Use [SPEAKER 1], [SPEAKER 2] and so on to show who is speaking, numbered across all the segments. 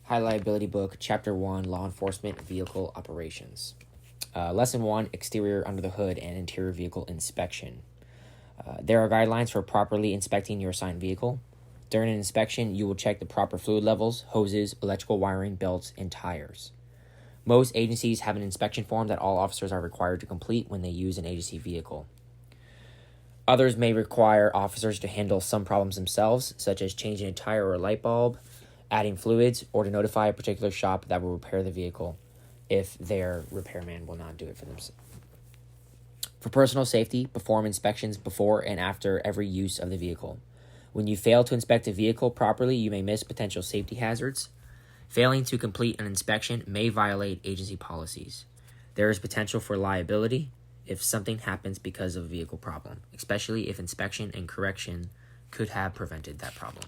[SPEAKER 1] High Liability Book, Chapter 1, Law Enforcement Vehicle Operations. Lesson 1, Exterior Under the Hood and Interior Vehicle Inspection. There are guidelines for properly inspecting your assigned vehicle. During an inspection, you will check the proper fluid levels, hoses, electrical wiring, belts, and tires. Most agencies have an inspection form that all officers are required to complete when they use an agency vehicle. Others may require officers to handle some problems themselves, such as changing a tire or a light bulb, adding fluids, or to notify a particular shop that will repair the vehicle if their repairman will not do it for themselves. For personal safety, perform inspections before and after every use of the vehicle. When you fail to inspect a vehicle properly, you may miss potential safety hazards. Failing to complete an inspection may violate agency policies. There is potential for liability if something happens because of a vehicle problem, especially if inspection and correction could have prevented that problem.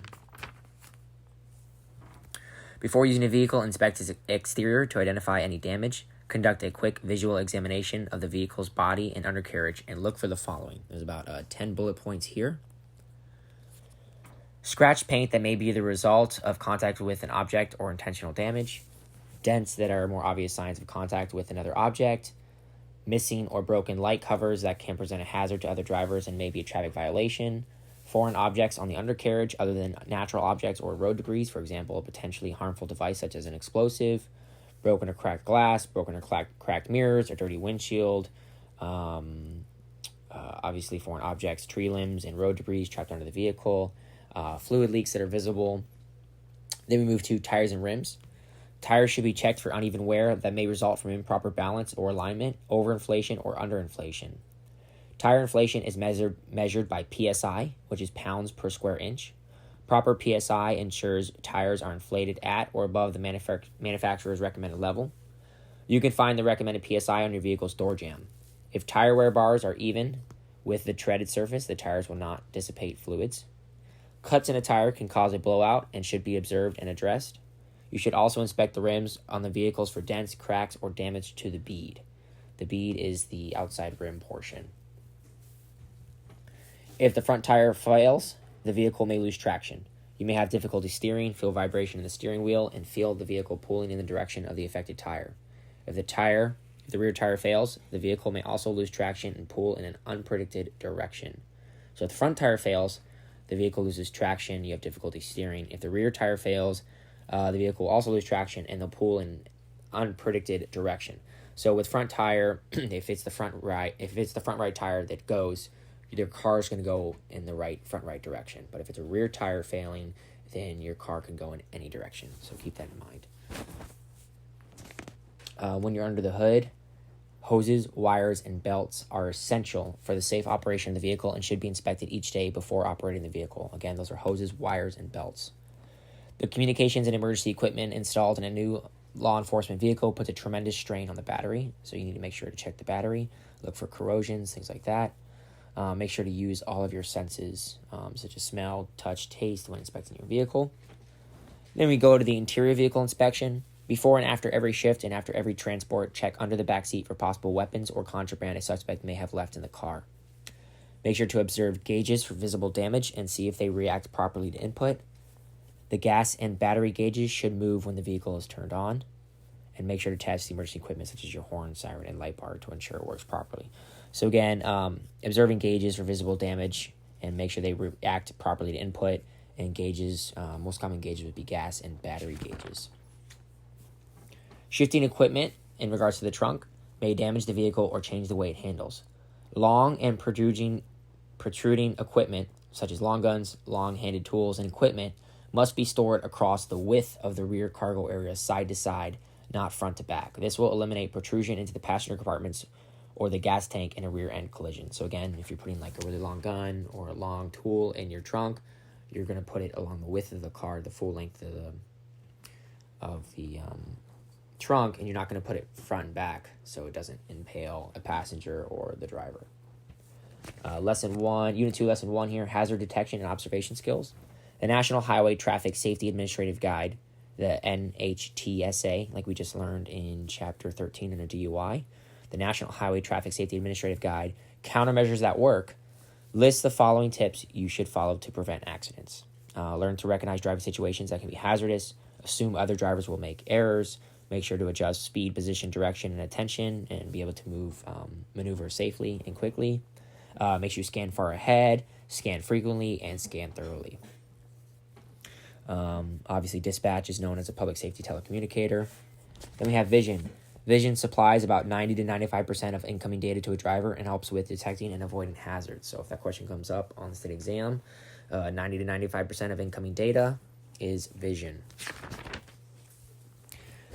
[SPEAKER 1] Before using a vehicle, inspect its exterior to identify any damage. Conduct a quick visual examination of the vehicle's body and undercarriage and look for the following. There's about 10 bullet points here. Scratch paint that may be the result of contact with an object or intentional damage. Dents that are more obvious signs of contact with another object. Missing or broken light covers that can present a hazard to other drivers and may be a traffic violation. Foreign objects on the undercarriage other than natural objects or road debris, for example, a potentially harmful device such as an explosive. Broken or cracked glass, broken or cracked mirrors, or dirty windshield. Obviously, foreign objects, tree limbs, and road debris trapped under the vehicle. Fluid leaks that are visible. Then we move to tires and rims. Tires should be checked for uneven wear that may result from improper balance or alignment, overinflation, or underinflation. Tire inflation is measured by PSI, which is pounds per square inch. Proper PSI ensures tires are inflated at or above the manufacturer's recommended level. You can find the recommended PSI on your vehicle's door jamb. If tire wear bars are even with the treaded surface, the tires will not dissipate fluids. Cuts in a tire can cause a blowout and should be observed and addressed. You should also inspect the rims on the vehicles for dents, cracks, or damage to the bead. The bead is the outside rim portion. If the front tire fails, the vehicle may lose traction. You may have difficulty steering, feel vibration in the steering wheel, and feel the vehicle pulling in the direction of the affected tire. If the rear tire fails, the vehicle may also lose traction and pull in an unpredicted direction. So if the front tire fails, the vehicle loses traction, you have difficulty steering. If the rear tire fails, the vehicle will also lose traction and they'll pull in unpredicted direction. So with front tire, if it's the front right tire that goes, your car is going to go in the front right direction. But if it's a rear tire failing, then your car can go in any direction. So keep that in mind. When you're under the hood, hoses, wires, and belts are essential for the safe operation of the vehicle and should be inspected each day before operating the vehicle. Again, those are hoses, wires, and belts. The communications and emergency equipment installed in a new law enforcement vehicle puts a tremendous strain on the battery. So you need to make sure to check the battery, look for corrosions, things like that. Make sure to use all of your senses, such as smell, touch, taste, when inspecting your vehicle. Then we go to the interior vehicle inspection. Before and after every shift and after every transport, check under the back seat for possible weapons or contraband a suspect may have left in the car. Make sure to observe gauges for visible damage and see if they react properly to input. The gas and battery gauges should move when the vehicle is turned on. And make sure to test the emergency equipment such as your horn, siren, and light bar to ensure it works properly. So again, observing gauges for visible damage and make sure they react properly to input. And gauges, most common gauges would be gas and battery gauges. Shifting equipment in regards to the trunk may damage the vehicle or change the way it handles. Long and protruding equipment, such as long guns, long-handed tools, and equipment, must be stored across the width of the rear cargo area side to side, not front to back. This will eliminate protrusion into the passenger compartments or the gas tank in a rear end collision. So again, if you're putting like a really long gun or a long tool in your trunk, you're going to put it along the width of the car, the full length of the trunk, and you're not going to put it front and back so it doesn't impale a passenger or the driver. Unit 2, Lesson 1 here, hazard detection and observation skills. The National Highway Traffic Safety Administrative Guide, the NHTSA, like we just learned in Chapter 13 under DUI, the National Highway Traffic Safety Administrative Guide, Countermeasures That Work, lists the following tips you should follow to prevent accidents. Learn to recognize driving situations that can be hazardous. Assume other drivers will make errors. Make sure to adjust speed, position, direction, and attention, and be able to maneuver safely and quickly. Make sure you scan far ahead, scan frequently, and scan thoroughly. Obviously, dispatch is known as a public safety telecommunicator. Then we have vision. Vision supplies about 90 to 95% of incoming data to a driver and helps with detecting and avoiding hazards. So if that question comes up on the state exam, 90 to 95% of incoming data is vision.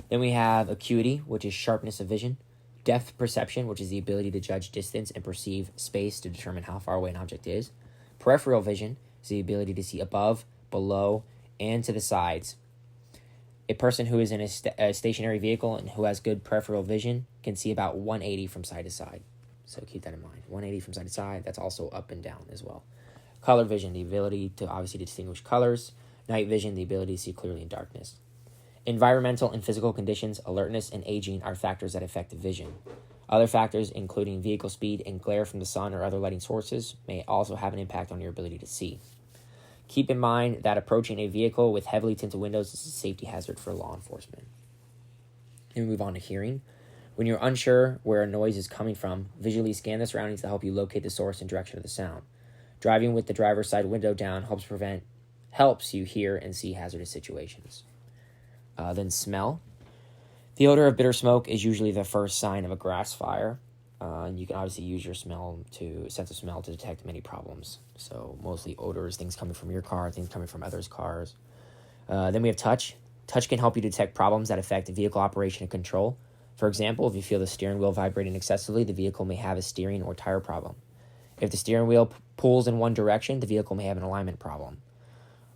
[SPEAKER 1] Then we have acuity, which is sharpness of vision. Depth perception, which is the ability to judge distance and perceive space to determine how far away an object is. Peripheral vision is the ability to see above, below, and to the sides. A person who is in a stationary vehicle and who has good peripheral vision can see about 180 from side to side. So keep that in mind. 180 from side to side, that's also up and down as well. Color vision, the ability to obviously distinguish colors. Night vision, the ability to see clearly in darkness. Environmental and physical conditions, alertness, and aging are factors that affect vision. Other factors, including vehicle speed and glare from the sun or other lighting sources, may also have an impact on your ability to see. Keep in mind that approaching a vehicle with heavily tinted windows is a safety hazard for law enforcement. And we move on to hearing. When you're unsure where a noise is coming from, visually scan the surroundings to help you locate the source and direction of the sound. Driving with the driver's side window down helps you hear and see hazardous situations. Then smell. The odor of bitter smoke is usually the first sign of a grass fire. And you can obviously use your sense of smell to detect many problems. So mostly odors, things coming from your car, things coming from others' cars. Then we have touch. Touch can help you detect problems that affect vehicle operation and control. For example, if you feel the steering wheel vibrating excessively, the vehicle may have a steering or tire problem. If the steering wheel pulls in one direction, the vehicle may have an alignment problem.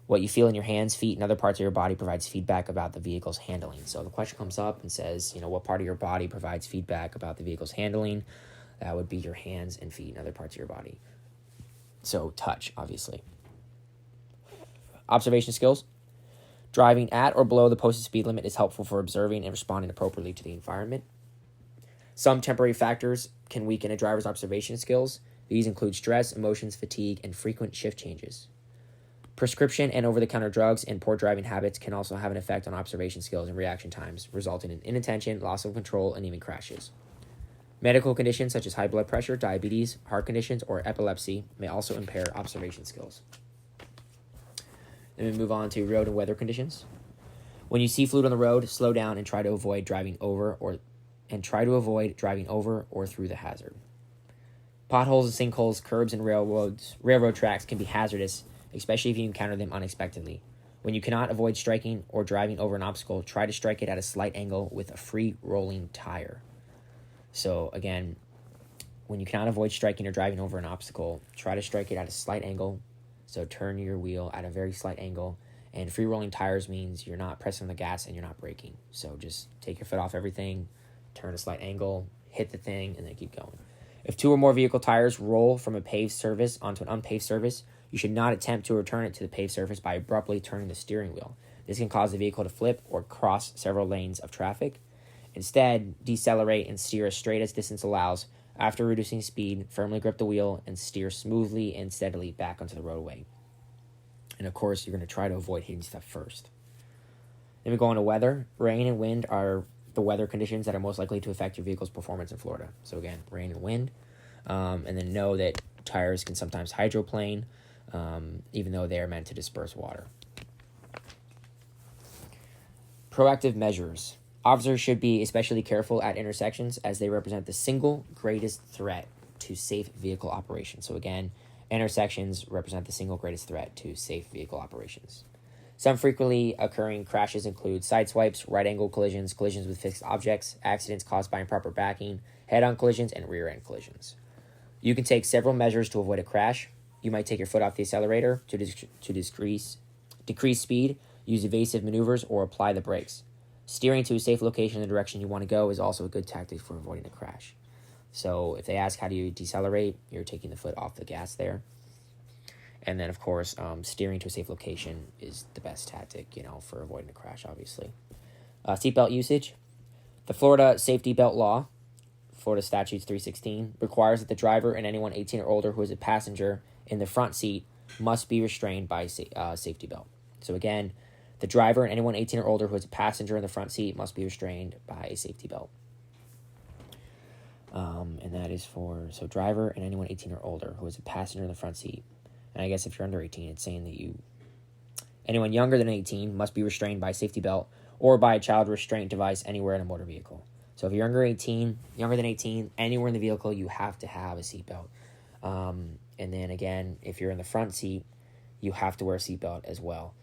[SPEAKER 1] What you feel in your hands, feet, and other parts of your body provides feedback about the vehicle's handling. So the question comes up and says, what part of your body provides feedback about the vehicle's handling? That would be your hands and feet and other parts of your body. So touch, obviously. Observation skills. Driving at or below the posted speed limit is helpful for observing and responding appropriately to the environment. Some temporary factors can weaken a driver's observation skills. These include stress, emotions, fatigue, and frequent shift changes. Prescription and over-the-counter drugs and poor driving habits can also have an effect on observation skills and reaction times, resulting in inattention, loss of control, and even crashes. Medical conditions such as high blood pressure, diabetes, heart conditions, or epilepsy may also impair observation skills. Then we move on to road and weather conditions. When you see fluid on the road, slow down and try to avoid driving over or through the hazard. Potholes and sinkholes, curbs, and railroad tracks can be hazardous, especially if you encounter them unexpectedly. When you cannot avoid striking or driving over an obstacle, try to strike it at a slight angle with a free rolling tire. So again, when you cannot avoid striking or driving over an obstacle, try to strike it at a slight angle. So turn your wheel at a very slight angle. And free rolling tires means you're not pressing the gas and you're not braking. So just take your foot off everything, turn a slight angle, hit the thing, and then keep going. If two or more vehicle tires roll from a paved surface onto an unpaved surface, you should not attempt to return it to the paved surface by abruptly turning the steering wheel. This can cause the vehicle to flip or cross several lanes of traffic. Instead, decelerate and steer as straight as distance allows. After reducing speed, firmly grip the wheel and steer smoothly and steadily back onto the roadway. And of course, you're going to try to avoid hitting stuff first. Then we go on to weather. Rain and wind are the weather conditions that are most likely to affect your vehicle's performance in Florida. So again, rain and wind. And then know that tires can sometimes hydroplane, even though they are meant to disperse water. Proactive measures. Officers should be especially careful at intersections as they represent the single greatest threat to safe vehicle operation. So again, intersections represent the single greatest threat to safe vehicle operations. Some frequently occurring crashes include side swipes, right-angle collisions, collisions with fixed objects, accidents caused by improper backing, head-on collisions, and rear-end collisions. You can take several measures to avoid a crash. You might take your foot off the accelerator to decrease speed, use evasive maneuvers, or apply the brakes. Steering to a safe location in the direction you want to go is also a good tactic for avoiding a crash. So if they ask how do you decelerate, you're taking the foot off the gas there. And then, of course, steering to a safe location is the best tactic, for avoiding a crash, obviously. Seatbelt usage. The Florida Safety Belt Law, Florida Statutes 316, requires that the driver and anyone 18 or older who is a passenger in the front seat must be restrained by a safety belt. So again, The driver and anyone 18 or older who is a passenger in the front seat must be restrained by a safety belt. And that is so driver and anyone 18 or older who is a passenger in the front seat. And I guess if you're under 18, it's saying that anyone younger than 18 must be restrained by a safety belt or by a child restraint device anywhere in a motor vehicle. So if you're younger than 18, anywhere in the vehicle, you have to have a seatbelt. And then again, if you're in the front seat, you have to wear a seatbelt as well,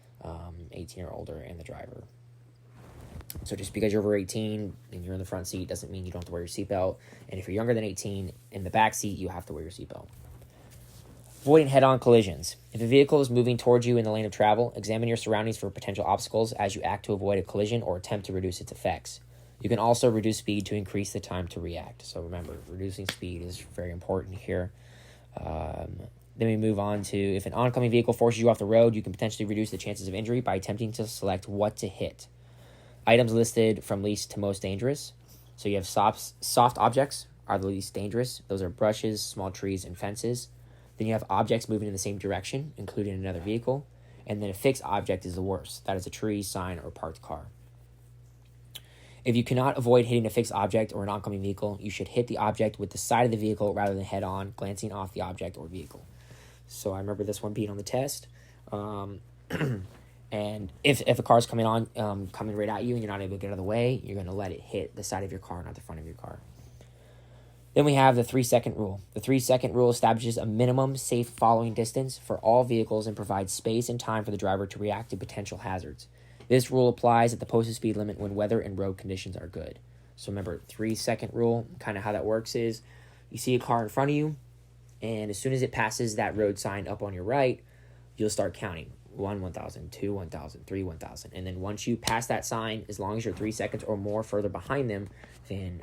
[SPEAKER 1] 18 or older, and the driver. So just because you're over 18 and you're in the front seat doesn't mean you don't have to wear your seatbelt. And if you're younger than 18, in the back seat, you have to wear your seatbelt. Avoiding head-on collisions. If a vehicle is moving towards you in the lane of travel, examine your surroundings for potential obstacles as you act to avoid a collision or attempt to reduce its effects. You can also reduce speed to increase the time to react. So remember, reducing speed is very important here. Then we move on to, if an oncoming vehicle forces you off the road, you can potentially reduce the chances of injury by attempting to select what to hit. Items listed from least to most dangerous. So you have soft objects are the least dangerous. Those are brushes, small trees, and fences. Then you have objects moving in the same direction, including another vehicle. And then a fixed object is the worst. That is a tree, sign, or parked car. If you cannot avoid hitting a fixed object or an oncoming vehicle, you should hit the object with the side of the vehicle rather than head on, glancing off the object or vehicle. So I remember this one being on the test. And if a car's coming right at you and you're not able to get out of the way, you're going to let it hit the side of your car, not the front of your car. Then we have the 3-second rule. The 3-second rule establishes a minimum safe following distance for all vehicles and provides space and time for the driver to react to potential hazards. This rule applies at the posted speed limit when weather and road conditions are good. So remember, 3-second rule, kind of how that works is you see a car in front of you, and as soon as it passes that road sign up on your right, you'll start counting. 1, 1,000, 2, 1,000, 3, 1,000. And then once you pass that sign, as long as you're 3 seconds or more further behind them, then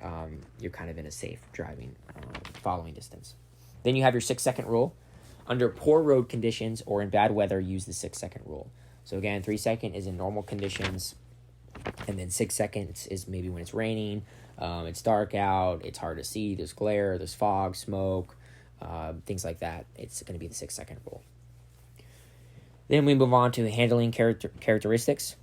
[SPEAKER 1] you're kind of in a safe driving following distance. Then you have your 6-second rule. Under poor road conditions or in bad weather, use the 6-second rule. So again, 3 seconds is in normal conditions, and then 6 seconds is maybe when it's raining, it's dark out, it's hard to see, there's glare, there's fog, smoke, things like that. It's going to be the 6-second rule. Then we move on to handling characteristics.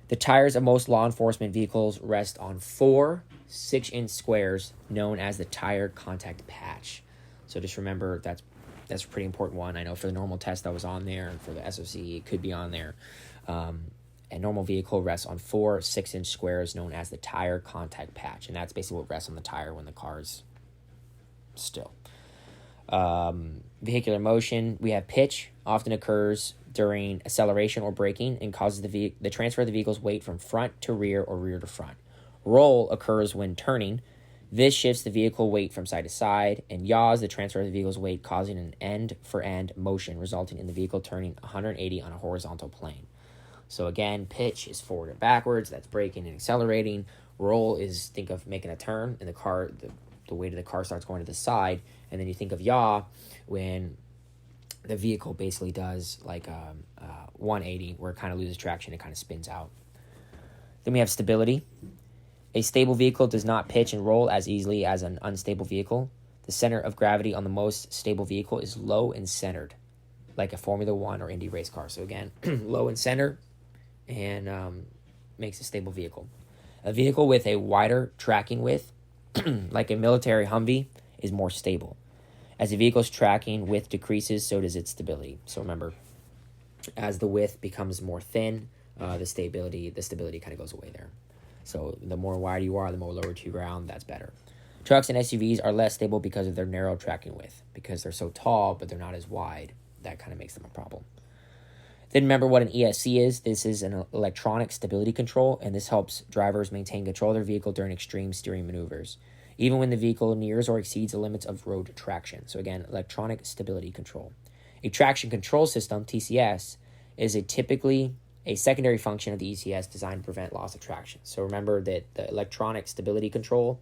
[SPEAKER 1] The tires of most law enforcement vehicles rest on 4 6-inch squares known as the tire contact patch. So just remember that's a pretty important one. I know for the normal test that was on there, and for the SOC it could be on there. A normal vehicle rests on 4 6-inch squares known as the tire contact patch, and that's basically what rests on the tire when the car's still. Vehicular motion, we have pitch, often occurs during acceleration or braking and causes the transfer of the vehicle's weight from front to rear or rear to front. Roll occurs when turning. This shifts the vehicle weight from side to side, and yaw is the transfer of the vehicle's weight, causing an end-for-end motion, resulting in the vehicle turning 180 on a horizontal plane. So again, pitch is forward and backwards, that's braking and accelerating. Roll is, think of making a turn, and the weight of the car starts going to the side, and then you think of yaw when the vehicle basically does like 180, where it kind of loses traction, it kind of spins out. Then we have stability. A stable vehicle does not pitch and roll as easily as an unstable vehicle. The center of gravity on the most stable vehicle is low and centered, like a Formula One or Indy race car. So again, low and center, and makes a stable vehicle. A vehicle with a wider tracking width, like a military Humvee, is more stable. As the vehicle's tracking width decreases, so does its stability. So remember, as the width becomes more thin, the stability kind of goes away there. So the more wide you are, the more lower to ground, that's better. Trucks and SUVs are less stable because of their narrow tracking width. Because they're so tall, but they're not as wide, that kind of makes them a problem. Then remember what an ESC is. This is an electronic stability control, and this helps drivers maintain control of their vehicle during extreme steering maneuvers, even when the vehicle nears or exceeds the limits of road traction. So again, electronic stability control. A traction control system, TCS, is typically a secondary function of the ECS designed to prevent loss of traction. So remember that the electronic stability control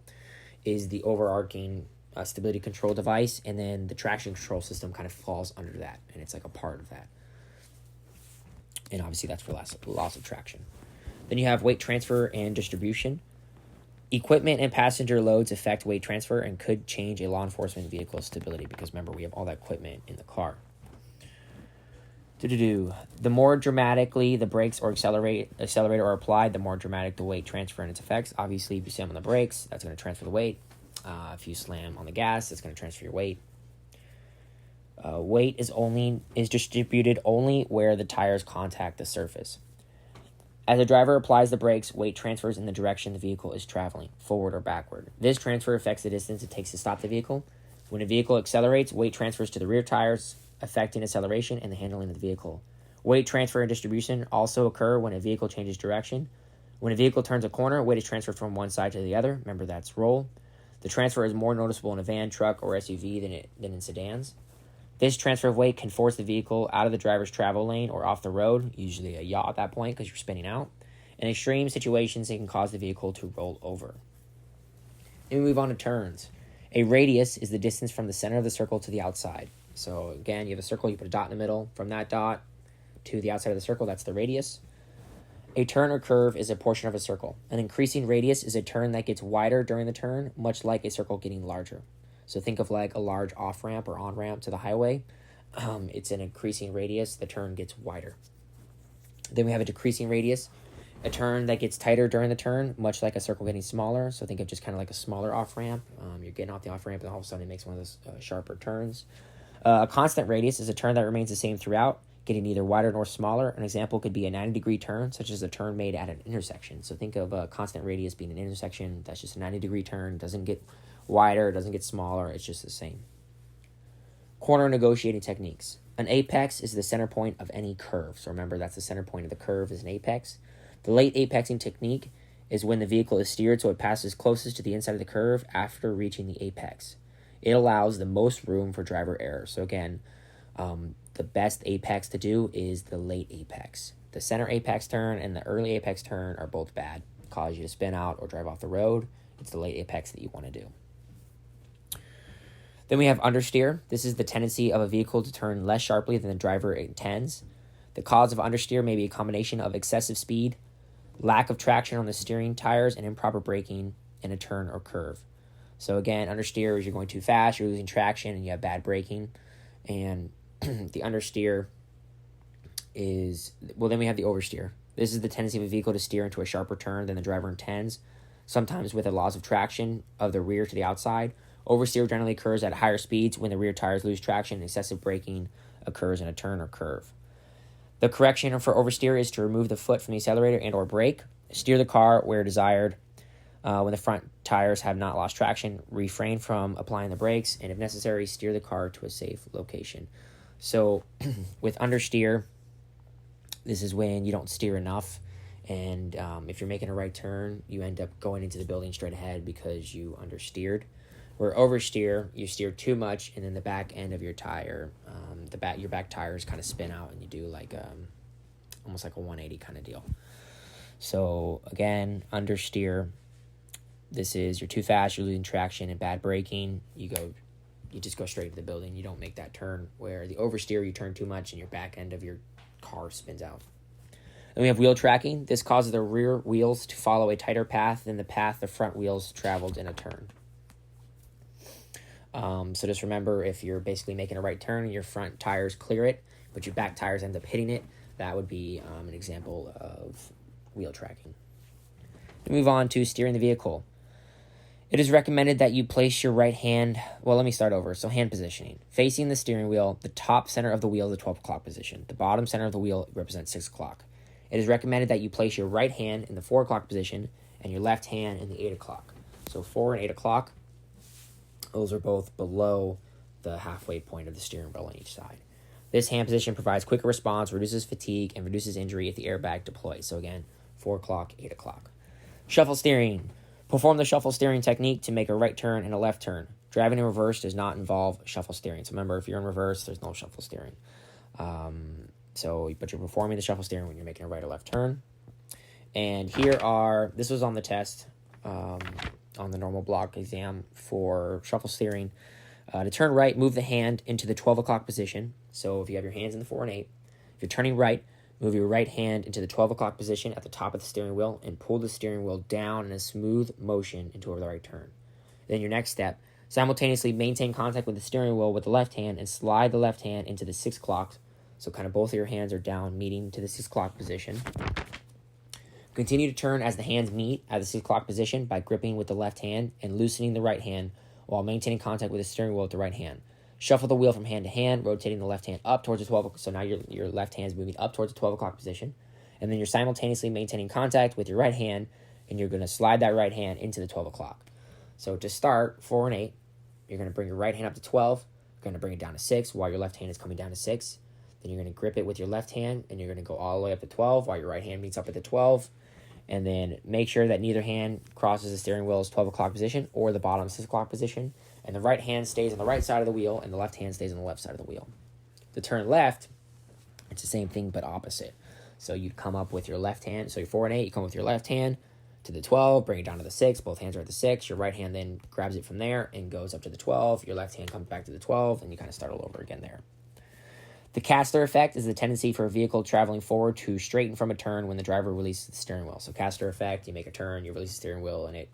[SPEAKER 1] is the overarching stability control device, and then the traction control system kind of falls under that, and it's like a part of that. And obviously that's for loss of traction. Then you have weight transfer and distribution. Equipment and passenger loads affect weight transfer and could change a law enforcement vehicle's stability, because remember, we have all that equipment in the car. The more dramatically the brakes or accelerator are applied, the more dramatic the weight transfer and its effects. Obviously, if you slam on the brakes, that's going to transfer the weight. If you slam on the gas, it's going to transfer your weight. Weight is distributed only where the tires contact the surface. As the driver applies the brakes, weight transfers in the direction the vehicle is traveling, forward or backward. This transfer affects the distance it takes to stop the vehicle. When a vehicle accelerates, weight transfers to the rear tires, affecting acceleration and the handling of the vehicle. Weight transfer and distribution also occur when a vehicle changes direction. When a vehicle turns a corner, weight is transferred from one side to the other. Remember, that's roll. The transfer is more noticeable in a van, truck, or SUV than in sedans. This transfer of weight can force the vehicle out of the driver's travel lane or off the road, usually a yaw at that point because you're spinning out. In extreme situations, it can cause the vehicle to roll over. Then we move on to turns. A radius is the distance from the center of the circle to the outside. So again, you have a circle, you put a dot in the middle. From that dot to the outside of the circle, that's the radius. A turn or curve is a portion of a circle. An increasing radius is a turn that gets wider during the turn, much like a circle getting larger. So think of like a large off-ramp or on-ramp to the highway. It's an increasing radius. The turn gets wider. Then we have a decreasing radius, a turn that gets tighter during the turn, much like a circle getting smaller. So think of just kind of like a smaller off-ramp. You're getting off the off-ramp and all of a sudden it makes one of those sharper turns. A constant radius is a turn that remains the same throughout, getting neither wider nor smaller. An example could be a 90-degree turn, such as a turn made at an intersection. So think of a constant radius being an intersection. That's just a 90-degree turn. Doesn't get wider, doesn't get smaller. It's just the same. Corner negotiating techniques. An apex is the center point of any curve. So remember, that's the center point of the curve is an apex. The late apexing technique is when the vehicle is steered so it passes closest to the inside of the curve after reaching the apex. It allows the most room for driver error. So again, the best apex to do is the late apex. The center apex turn and the early apex turn are both bad. Cause you to spin out or drive off the road. It's the late apex that you want to do. Then we have understeer. This is the tendency of a vehicle to turn less sharply than the driver intends. The cause of understeer may be a combination of excessive speed, lack of traction on the steering tires, and improper braking in a turn or curve. So again, understeer is you're going too fast, you're losing traction, and you have bad braking. And the understeer is, well, then we have the oversteer. This is the tendency of a vehicle to steer into a sharper turn than the driver intends, sometimes with a loss of traction of the rear to the outside. Oversteer generally occurs at higher speeds when the rear tires lose traction and excessive braking occurs in a turn or curve. The correction for oversteer is to remove the foot from the accelerator and or brake. Steer the car where desired. When the front tires have not lost traction, refrain from applying the brakes, and if necessary, steer the car to a safe location. So with understeer, this is when you don't steer enough, and if you're making a right turn, you end up going into the building straight ahead because you understeered. Where oversteer, you steer too much, and then the back end of your tire, your back tires kind of spin out, and you do like almost like a 180 kind of deal. So again, understeer. This is you're too fast, you're losing traction, and bad braking. You just go straight to the building. You don't make that turn. Where the oversteer, you turn too much, and your back end of your car spins out. Then we have wheel tracking. This causes the rear wheels to follow a tighter path than the path the front wheels traveled in a turn. So just remember, if you're basically making a right turn and your front tires clear it, but your back tires end up hitting it, that would be an example of wheel tracking. We move on to steering the vehicle. It is recommended that you place your right hand, let me start over. So hand positioning. Facing the steering wheel, the top center of the wheel is the 12 o'clock position. The bottom center of the wheel represents 6 o'clock. It is recommended that you place your right hand in the 4 o'clock position and your left hand in the 8 o'clock. So 4 and 8 o'clock, those are both below the halfway point of the steering wheel on each side. This hand position provides quicker response, reduces fatigue, and reduces injury if the airbag deploys. So again, 4 o'clock, 8 o'clock. Shuffle steering. Perform the shuffle steering technique to make a right turn and a left turn. Driving in reverse does not involve shuffle steering. So remember, if you're in reverse, there's no shuffle steering. But you're performing the shuffle steering when you're making a right or left turn. And this was on the test, on the normal block exam for shuffle steering. To turn right, move the hand into the 12 o'clock position. So if you have your hands in the 4 and 8, if you're turning right, move your right hand into the 12 o'clock position at the top of the steering wheel and pull the steering wheel down in a smooth motion into the right turn. Then your next step, simultaneously maintain contact with the steering wheel with the left hand and slide the left hand into the 6 o'clock So kind of both of your hands are down, meeting to the 6 o'clock position. Continue to turn as the hands meet at the 6 o'clock position by gripping with the left hand and loosening the right hand while maintaining contact with the steering wheel with the right hand. Shuffle the wheel from hand to hand, rotating the left hand up towards the 12. So now your left hand is moving up towards the 12 o'clock position. And then you're simultaneously maintaining contact with your right hand, and you're going to slide that right hand into the 12 o'clock. So to start, 4 and 8, you're going to bring your right hand up to 12. You're going to bring it down to 6 while your left hand is coming down to 6. Then you're going to grip it with your left hand, and you're going to go all the way up to 12 while your right hand meets up at the 12. And then make sure that neither hand crosses the steering wheel's 12 o'clock position or the bottom 6 o'clock position. And the right hand stays on the right side of the wheel, and the left hand stays on the left side of the wheel. To turn left, it's the same thing but opposite. So you'd come up with your left hand. So you're 4 and 8, you come with your left hand to the 12, bring it down to the 6. Both hands are at the 6. Your right hand then grabs it from there and goes up to the 12. Your left hand comes back to the 12, and you kind of start all over again there. The caster effect is the tendency for a vehicle traveling forward to straighten from a turn when the driver releases the steering wheel. So caster effect, you make a turn, you release the steering wheel, and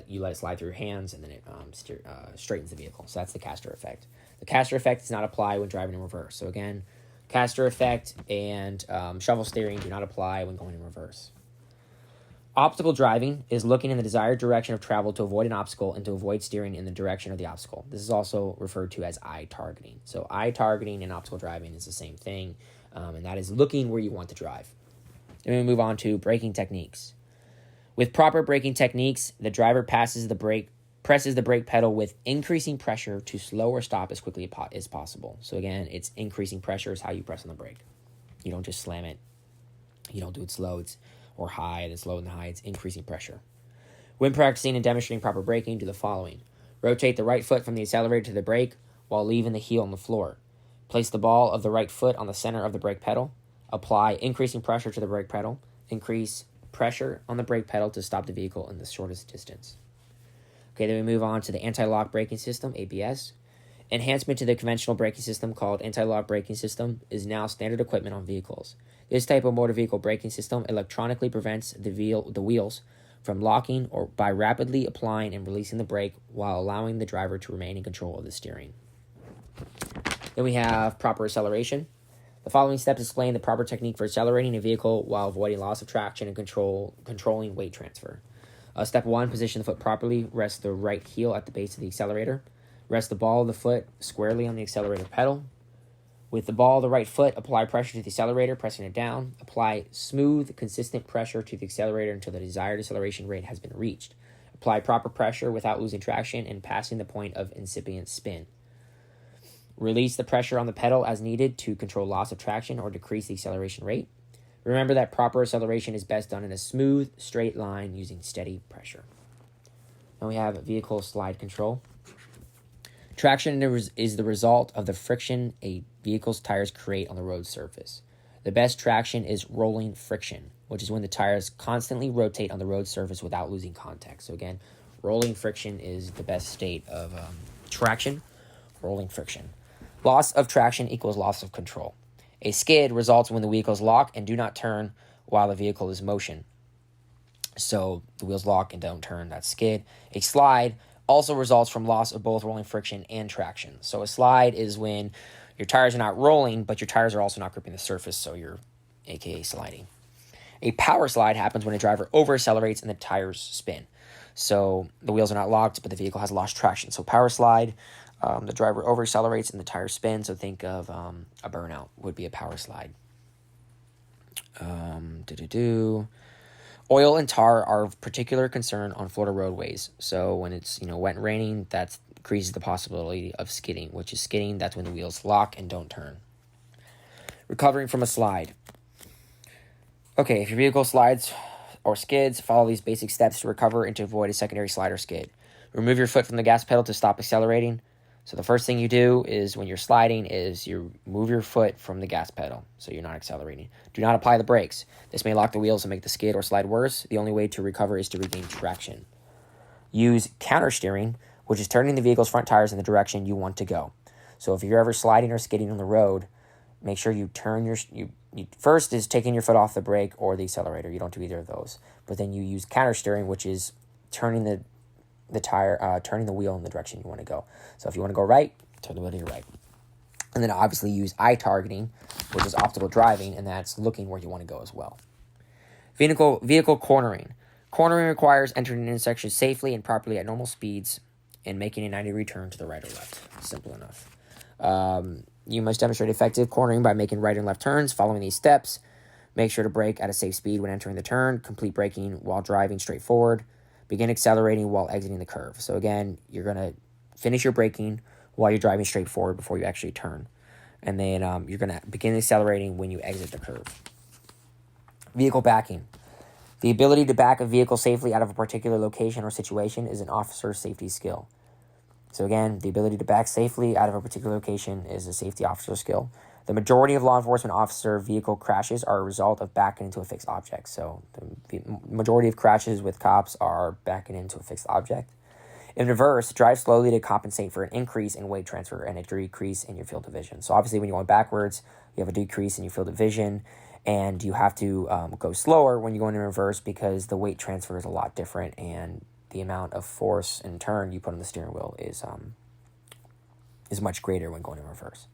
[SPEAKER 1] you let it slide through your hands, and then it straightens the vehicle. So that's the caster effect. The caster effect does not apply when driving in reverse. So again, caster effect and shovel steering do not apply when going in reverse. Optical driving is looking in the desired direction of travel to avoid an obstacle and to avoid steering in the direction of the obstacle. This is also referred to as eye targeting. So eye targeting and optical driving is the same thing, and that is looking where you want to drive. Then we move on to braking techniques. With proper braking techniques, the driver presses the brake pedal with increasing pressure to slow or stop as quickly as possible. So again, it's increasing pressure is how you press on the brake. You don't just slam it. You don't do it slow or high, and slow and high. It's increasing pressure. When practicing and demonstrating proper braking, do the following. Rotate the right foot from the accelerator to the brake while leaving the heel on the floor. Place the ball of the right foot on the center of the brake pedal. Apply increasing pressure to the brake pedal. Increase pressure on the brake pedal to stop the vehicle in the shortest distance. Okay, then we move on to the anti-lock braking system, ABS. Enhancement to the conventional braking system called anti-lock braking system is now standard equipment on vehicles. This type of motor vehicle braking system electronically prevents the wheels from locking or by rapidly applying and releasing the brake while allowing the driver to remain in control of the steering. Then we have proper acceleration. The following steps explain the proper technique for accelerating a vehicle while avoiding loss of traction and controlling weight transfer. Step 1, position the foot properly. Rest the right heel at the base of the accelerator. Rest the ball of the foot squarely on the accelerator pedal. With the ball of the right foot, apply pressure to the accelerator, pressing it down. Apply smooth, consistent pressure to the accelerator until the desired acceleration rate has been reached. Apply proper pressure without losing traction and passing the point of incipient spin. Release the pressure on the pedal as needed to control loss of traction or decrease the acceleration rate. Remember that proper acceleration is best done in a smooth, straight line using steady pressure. Now we have vehicle slide control. Traction is the result of the friction a vehicle's tires create on the road surface. The best traction is rolling friction, which is when the tires constantly rotate on the road surface without losing contact. So again, rolling friction is the best state of traction, rolling friction. Loss of traction equals loss of control. A skid results when the vehicles lock and do not turn while the vehicle is in motion. So the wheels lock and don't turn, that's skid. A slide also results from loss of both rolling friction and traction. So a slide is when your tires are not rolling, but your tires are also not gripping the surface, so you're aka sliding. A power slide happens when a driver over-accelerates and the tires spin. So the wheels are not locked, but the vehicle has lost traction. So power slide, the driver over-accelerates and the tires spin. So think of a burnout would be a power slide. Oil and tar are of particular concern on Florida roadways. So when it's wet and raining, that increases the possibility of skidding, which is skidding. That's when the wheels lock and don't turn. Recovering from a slide. Okay, if your vehicle slides or skids, follow these basic steps to recover and to avoid a secondary slide or skid. Remove your foot from the gas pedal to stop accelerating. So the first thing you do is when you're sliding is you move your foot from the gas pedal so you're not accelerating. Do not apply the brakes. This may lock the wheels and make the skid or slide worse. The only way to recover is to regain traction. Use counter steering, which is turning the vehicle's front tires in the direction you want to go. So if you're ever sliding or skidding on the road, make sure you turn first is taking your foot off the brake or the accelerator. You don't do either of those. But then you use counter steering, which is turning the wheel in the direction you want to go. So if you want to go right, turn the wheel to your right. And then obviously use eye targeting, which is optical driving, and that's looking where you want to go as well. Vehicle cornering. Cornering requires entering an intersection safely and properly at normal speeds and making a 90-degree turn to the right or left. Simple enough. You must demonstrate effective cornering by making right and left turns, following these steps. Make sure to brake at a safe speed when entering the turn. Complete braking while driving straight forward. Begin accelerating while exiting the curve. So again, you're going to finish your braking while you're driving straight forward before you actually turn. And then you're going to begin accelerating when you exit the curve. Vehicle backing. The ability to back a vehicle safely out of a particular location or situation is an officer's safety skill. So again, the ability to back safely out of a particular location is a safety officer skill. The majority of law enforcement officer vehicle crashes are a result of backing into a fixed object. So the majority of crashes with cops are backing into a fixed object. In reverse, drive slowly to compensate for an increase in weight transfer and a decrease in your field of vision. So obviously when you're going backwards, you have a decrease in your field of vision, and you have to go slower when you're going in reverse because the weight transfer is a lot different, and the amount of force and turn you put on the steering wheel is much greater when going in reverse.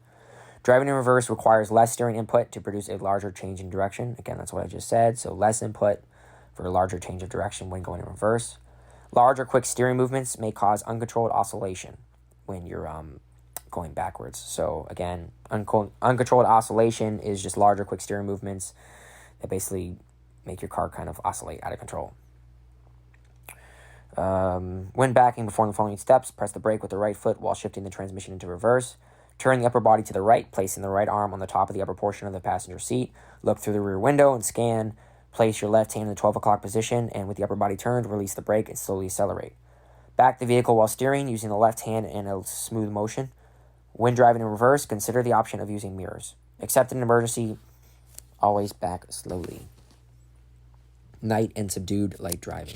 [SPEAKER 1] Driving in reverse requires less steering input to produce a larger change in direction. Again, that's what I just said. So less input for a larger change of direction when going in reverse. Large or quick steering movements may cause uncontrolled oscillation when you're going backwards. So again, uncontrolled oscillation is just large or quick steering movements that basically make your car kind of oscillate out of control. When backing, perform the following steps. Press the brake with the right foot while shifting the transmission into reverse. Turn the upper body to the right, placing the right arm on the top of the upper portion of the passenger seat. Look through the rear window and scan. Place your left hand in the 12 o'clock position, and with the upper body turned, release the brake and slowly accelerate. Back the vehicle while steering, using the left hand in a smooth motion. When driving in reverse, consider the option of using mirrors. Except in an emergency, always back slowly. Night and subdued light driving.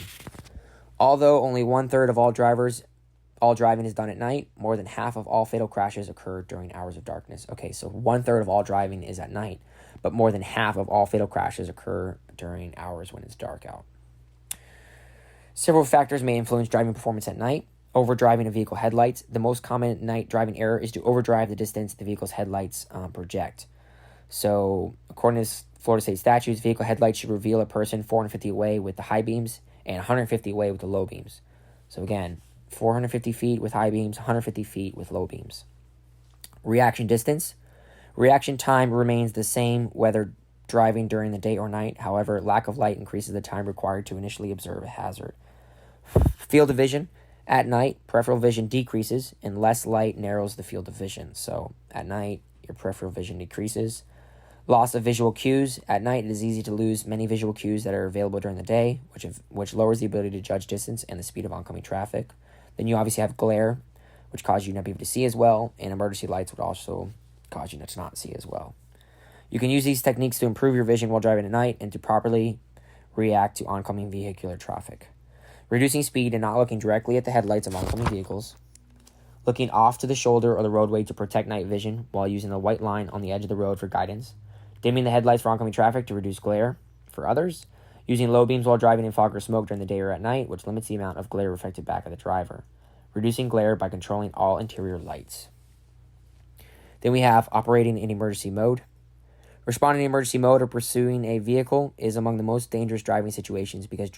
[SPEAKER 1] Although only 1/3 of all driving is done at night, more than half of all fatal crashes occur during hours of darkness. Okay, so 1/3 of all driving is at night, but more than half of all fatal crashes occur during hours when it's dark out. Several factors may influence driving performance at night. Overdriving a vehicle headlights. The most common night driving error is to overdrive the distance the vehicle's headlights project. So, according to Florida state statutes, vehicle headlights should reveal a person 450 away with the high beams and 150 away with the low beams. So again, 450 feet with high beams, 150 feet with low beams. Reaction distance. Reaction time remains the same whether driving during the day or night. However, lack of light increases the time required to initially observe a hazard. Field of vision. At night, peripheral vision decreases and less light narrows the field of vision. So at night, your peripheral vision decreases. Loss of visual cues. At night, it is easy to lose many visual cues that are available during the day, which lowers the ability to judge distance and the speed of oncoming traffic. Then you obviously have glare, which causes you not to be able to see as well, and emergency lights would also cause you to not see as well. You can use these techniques to improve your vision while driving at night and to properly react to oncoming vehicular traffic. Reducing speed and not looking directly at the headlights of oncoming vehicles. Looking off to the shoulder or the roadway to protect night vision while using the white line on the edge of the road for guidance. Dimming the headlights for oncoming traffic to reduce glare for others. Using low beams while driving in fog or smoke during the day or at night, which limits the amount of glare reflected back at the driver. Reducing glare by controlling all interior lights. Then we have operating in emergency mode. Responding in emergency mode or pursuing a vehicle is among the most dangerous driving situations because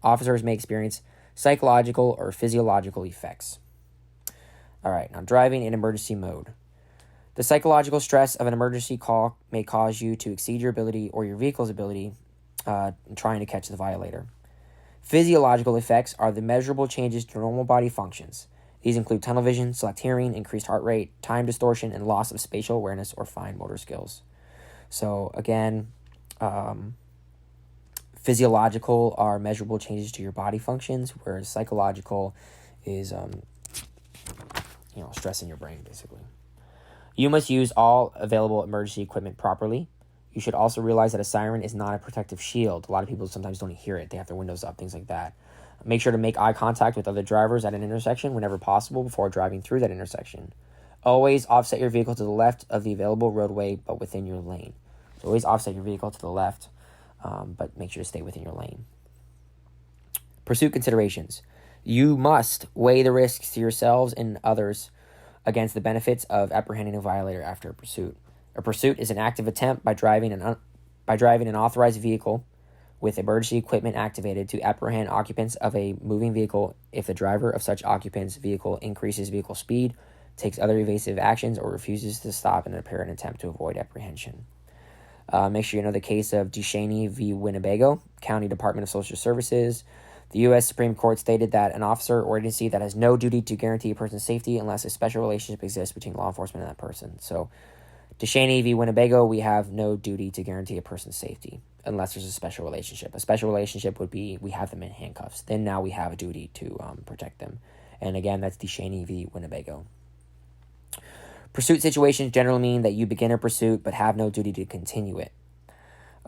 [SPEAKER 1] officers may experience psychological or physiological effects. All right, now driving in emergency mode. The psychological stress of an emergency call may cause you to exceed your ability or your vehicle's ability in trying to catch the violator. Physiological effects are the measurable changes to normal body functions. These include tunnel vision, select hearing, increased heart rate, time distortion, and loss of spatial awareness or fine motor skills. So again, physiological are measurable changes to your body functions, whereas psychological is stress in your brain, basically. You must use all available emergency equipment properly. You should also realize that a siren is not a protective shield. A lot of people sometimes don't hear it. They have their windows up, things like that. Make sure to make eye contact with other drivers at an intersection whenever possible before driving through that intersection. Always offset your vehicle to the left of the available roadway, but within your lane. So always offset your vehicle to the left, but make sure to stay within your lane. Pursuit considerations. You must weigh the risks to yourselves and others against the benefits of apprehending a violator after a pursuit. A pursuit is an active attempt by driving an authorized vehicle with emergency equipment activated to apprehend occupants of a moving vehicle if the driver of such occupant's vehicle increases vehicle speed, takes other evasive actions, or refuses to stop in an apparent attempt to avoid apprehension. Make sure you know the case of Deschaney v. Winnebago, County Department of Social Services. The U.S. Supreme Court stated that an officer or agency that has no duty to guarantee a person's safety unless a special relationship exists between law enforcement and that person. So, Deschaney v. Winnebago, we have no duty to guarantee a person's safety unless there's a special relationship. A special relationship would be we have them in handcuffs. Then now we have a duty to protect them. And again, that's Deschaney v. Winnebago. Pursuit situations generally mean that you begin a pursuit but have no duty to continue it.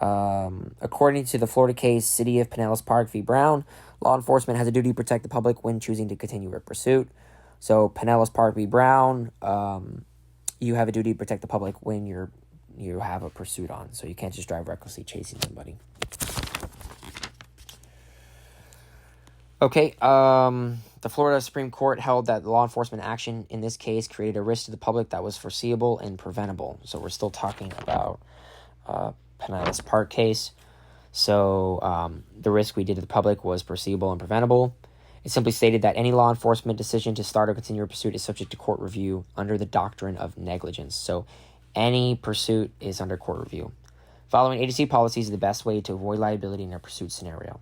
[SPEAKER 1] According to the Florida case, City of Pinellas Park v. Brown, law enforcement has a duty to protect the public when choosing to continue a pursuit. So Pinellas Park v. Brown, you have a duty to protect the public when you have a pursuit on. So you can't just drive recklessly chasing somebody. Okay, the Florida Supreme Court held that law enforcement action in this case created a risk to the public that was foreseeable and preventable. So we're still talking about Pinellas Park case. So the risk we did to the public was foreseeable and preventable. It simply stated that any law enforcement decision to start or continue a pursuit is subject to court review under the doctrine of negligence. So any pursuit is under court review. Following agency policies is the best way to avoid liability in a pursuit scenario.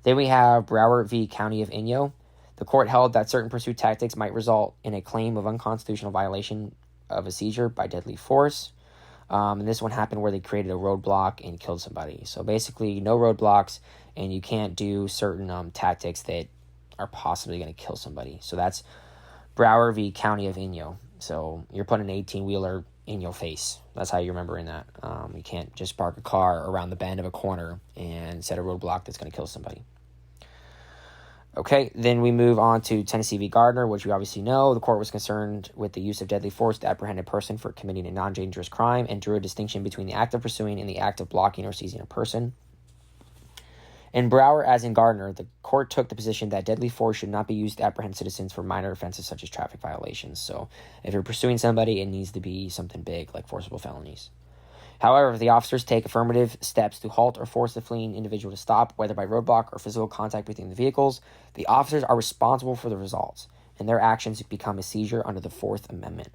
[SPEAKER 1] Then we have Brower v. County of Inyo. The court held that certain pursuit tactics might result in a claim of unconstitutional violation of a seizure by deadly force. And this one happened where they created a roadblock and killed somebody. So basically, no roadblocks, and you can't do certain tactics that are possibly going to kill somebody. So that's Brower v. County of Inyo. So you're putting an 18-wheeler in your face. That's how you're remembering that. You can't just park a car around the bend of a corner and set a roadblock that's going to kill somebody. Okay, then we move on to Tennessee v. Gardner, which we obviously know. The court was concerned with the use of deadly force to apprehend a person for committing a non-dangerous crime and drew a distinction between the act of pursuing and the act of blocking or seizing a person. In Brower, as in Gardner, the court took the position that deadly force should not be used to apprehend citizens for minor offenses such as traffic violations. So if you're pursuing somebody, it needs to be something big like forcible felonies. However, if the officers take affirmative steps to halt or force the fleeing individual to stop, whether by roadblock or physical contact between the vehicles, the officers are responsible for the results, and their actions become a seizure under the Fourth Amendment.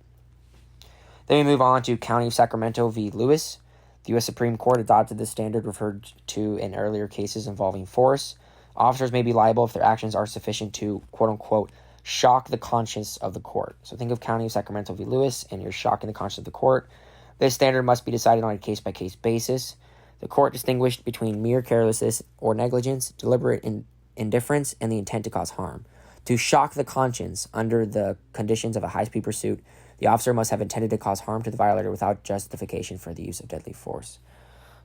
[SPEAKER 1] Then we move on to County of Sacramento v. Lewis. The U.S. Supreme Court adopted this standard referred to in earlier cases involving force. Officers may be liable if their actions are sufficient to, quote-unquote, shock the conscience of the court. So think of County of Sacramento v. Lewis, and you're shocking the conscience of the court. This standard must be decided on a case-by-case basis. The court distinguished between mere carelessness or negligence, deliberate indifference, and the intent to cause harm. To shock the conscience under the conditions of a high-speed pursuit, the officer must have intended to cause harm to the violator without justification for the use of deadly force.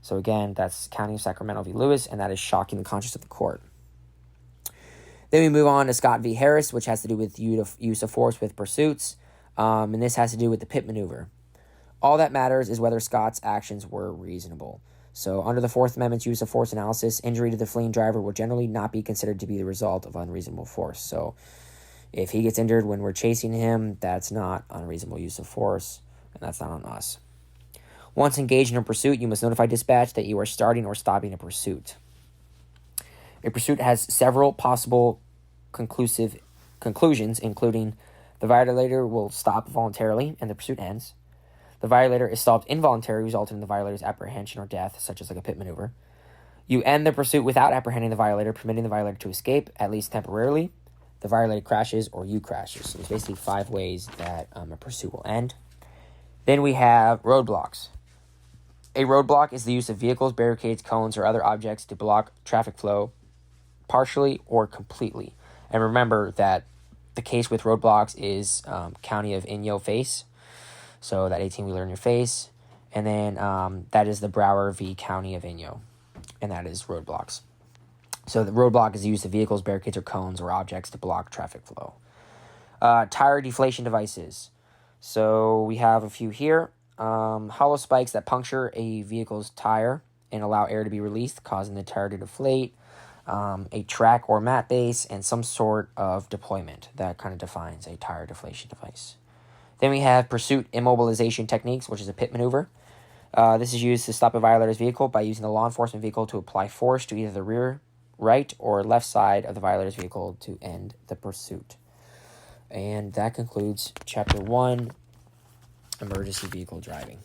[SPEAKER 1] So again, that's County of Sacramento v. Lewis, and that is shocking the conscience of the court. Then we move on to Scott v. Harris, which has to do with use of force with pursuits, and this has to do with the pit maneuver. All that matters is whether Scott's actions were reasonable. So under the Fourth Amendment's use of force analysis, injury to the fleeing driver will generally not be considered to be the result of unreasonable force. So if he gets injured when we're chasing him, that's not unreasonable use of force, and that's not on us. Once engaged in a pursuit, you must notify dispatch that you are starting or stopping a pursuit. A pursuit has several possible conclusions, including the violator will stop voluntarily and the pursuit ends. The violator is stopped involuntarily, resulting in the violator's apprehension or death, such as like a pit maneuver. You end the pursuit without apprehending the violator, permitting the violator to escape, at least temporarily. The violator crashes or you crashes. So there's basically 5 ways that a pursuit will end. Then we have roadblocks. A roadblock is the use of vehicles, barricades, cones, or other objects to block traffic flow partially or completely. And remember that the case with roadblocks is County of Inyo face. So that 18-wheeler in your face. And then that is the Brower v. County of Inyo. And that is roadblocks. So the roadblock is the use of vehicles, barricades, or cones, or objects to block traffic flow. Tire deflation devices. So we have a few here. Hollow spikes that puncture a vehicle's tire and allow air to be released, causing the tire to deflate. A track or mat base, and some sort of deployment. That kind of defines a tire deflation device. Then we have pursuit immobilization techniques, which is a pit maneuver. This is used to stop a violator's vehicle by using the law enforcement vehicle to apply force to either the rear, right, or left side of the violator's vehicle to end the pursuit. And that concludes Chapter 1, Emergency Vehicle Driving.